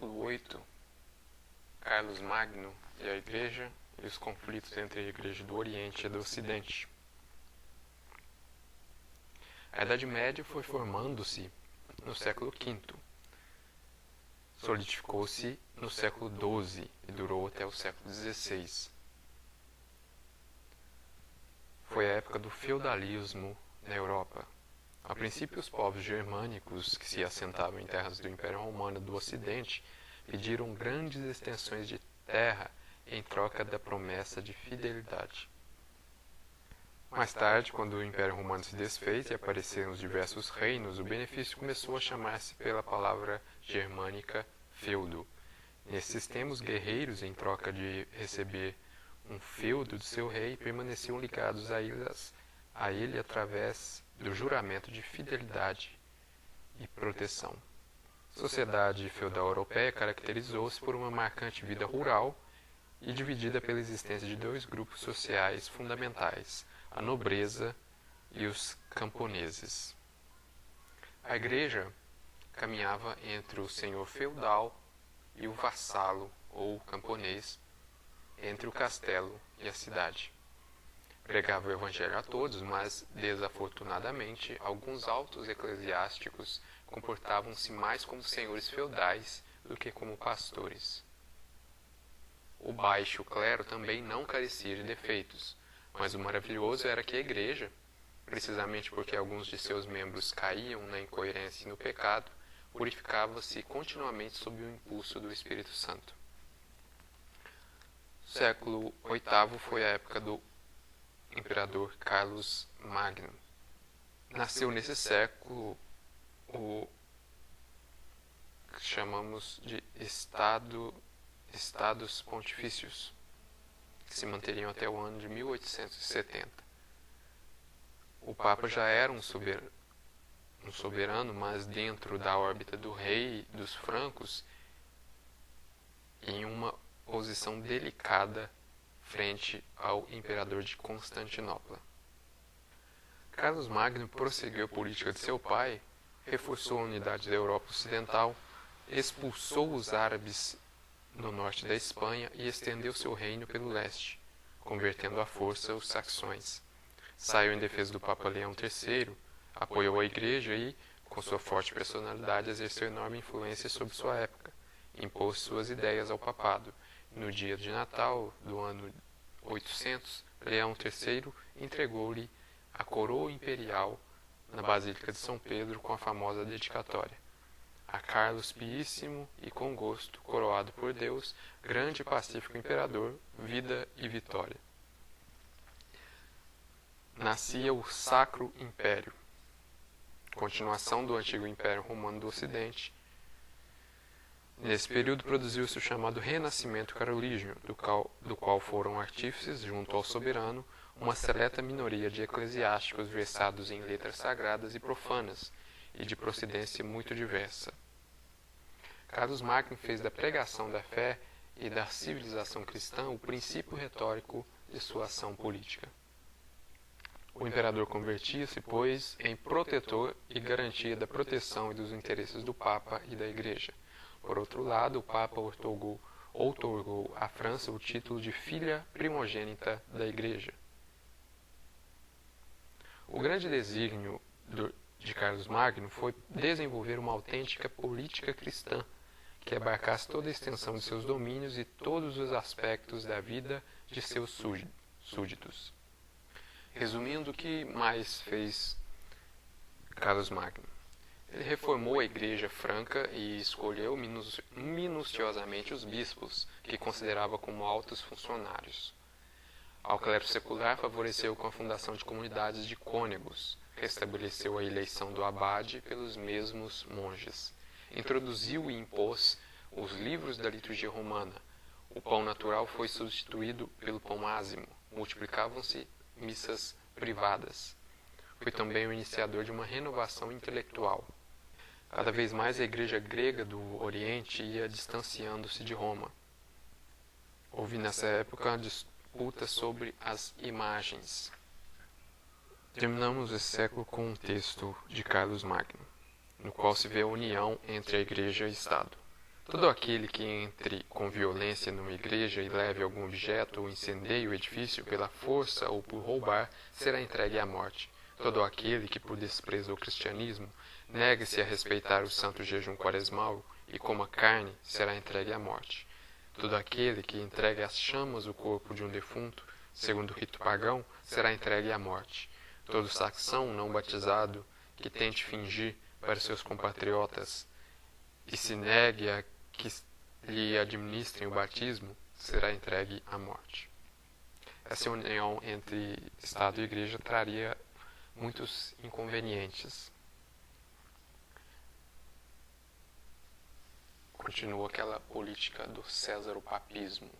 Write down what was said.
século VIII, Carlos Magno e a Igreja e os conflitos entre a Igreja do Oriente e do Ocidente. A Idade Média foi formando-se no século V, solidificou-se no século XII e durou até o século XVI. Foi a época do feudalismo na Europa. A princípio, os povos germânicos que se assentavam em terras do Império Romano do Ocidente pediram grandes extensões de terra em troca da promessa de fidelidade. Mais tarde, quando o Império Romano se desfez e apareceram os diversos reinos, o benefício começou a chamar-se pela palavra germânica feudo. Nesses sistemas, guerreiros, em troca de receber um feudo do seu rei, permaneciam ligados a ele através do juramento de fidelidade e proteção. A sociedade feudal europeia caracterizou-se por uma marcante vida rural e dividida pela existência de dois grupos sociais fundamentais, a nobreza e os camponeses. A igreja caminhava entre o senhor feudal e o vassalo ou camponês, entre o castelo e a cidade. Pregava o evangelho a todos, mas, desafortunadamente, alguns altos eclesiásticos comportavam-se mais como senhores feudais do que como pastores. O baixo clero também não carecia de defeitos, mas o maravilhoso era que a igreja, precisamente porque alguns de seus membros caíam na incoerência e no pecado, purificava-se continuamente sob o impulso do Espírito Santo. O século VIII foi a época do imperador Carlos Magno. Nasceu nesse século o que chamamos de Estados Pontifícios, que se manteriam até o ano de 1870. O Papa já era um soberano, mas dentro da órbita do rei dos francos, em uma posição delicada frente ao imperador de Constantinopla. Carlos Magno prosseguiu a política de seu pai, reforçou a unidade da Europa Ocidental, expulsou os árabes no norte da Espanha e estendeu seu reino pelo leste, convertendo à força os saxões. Saiu em defesa do Papa Leão III, apoiou a Igreja e, com sua forte personalidade, exerceu enorme influência sobre sua época, impôs suas ideias ao papado. No dia de Natal do ano 800, Leão III entregou-lhe a coroa imperial na Basílica de São Pedro com a famosa dedicatória: a Carlos Piíssimo e com gosto, coroado por Deus, grande e pacífico imperador, vida e vitória. Nascia o Sacro Império, continuação do antigo Império Romano do Ocidente. Nesse período produziu-se o chamado Renascimento Carolígio, do qual foram artífices, junto ao soberano, uma seleta minoria de eclesiásticos versados em letras sagradas e profanas, e de procedência muito diversa. Carlos Magno fez da pregação da fé e da civilização cristã o princípio retórico de sua ação política. O imperador convertia-se, pois, em protetor e garantia da proteção e dos interesses do Papa e da Igreja. Por outro lado, o Papa outorgou à França o título de filha primogênita da Igreja. O grande desígnio de Carlos Magno foi desenvolver uma autêntica política cristã, que abarcasse toda a extensão de seus domínios e todos os aspectos da vida de seus súditos. Resumindo, o que mais fez Carlos Magno? Ele reformou a Igreja franca e escolheu minuciosamente os bispos, que considerava como altos funcionários. Ao clero secular, favoreceu com a fundação de comunidades de cônegos, restabeleceu a eleição do abade pelos mesmos monges, introduziu e impôs os livros da liturgia romana. O pão natural foi substituído pelo pão ázimo, multiplicavam-se missas privadas. Foi também o iniciador de uma renovação intelectual. Cada vez mais a igreja grega do Oriente ia distanciando-se de Roma. Houve nessa época uma disputa sobre as imagens. Terminamos esse século com um texto de Carlos Magno, no qual se vê a união entre a igreja e o Estado. Todo aquele que entre com violência numa igreja e leve algum objeto ou incendeie o edifício pela força ou por roubar, será entregue à morte. Todo aquele que, por desprezo ao cristianismo, negue-se a respeitar o santo jejum quaresmal e coma carne, será entregue à morte. Todo aquele que entregue às chamas o corpo de um defunto, segundo o rito pagão, será entregue à morte. Todo saxão não batizado que tente fingir para seus compatriotas e se negue a que lhe administrem o batismo, será entregue à morte. Essa união entre Estado e Igreja traria muitos inconvenientes. Continua aquela política do césaropapismo.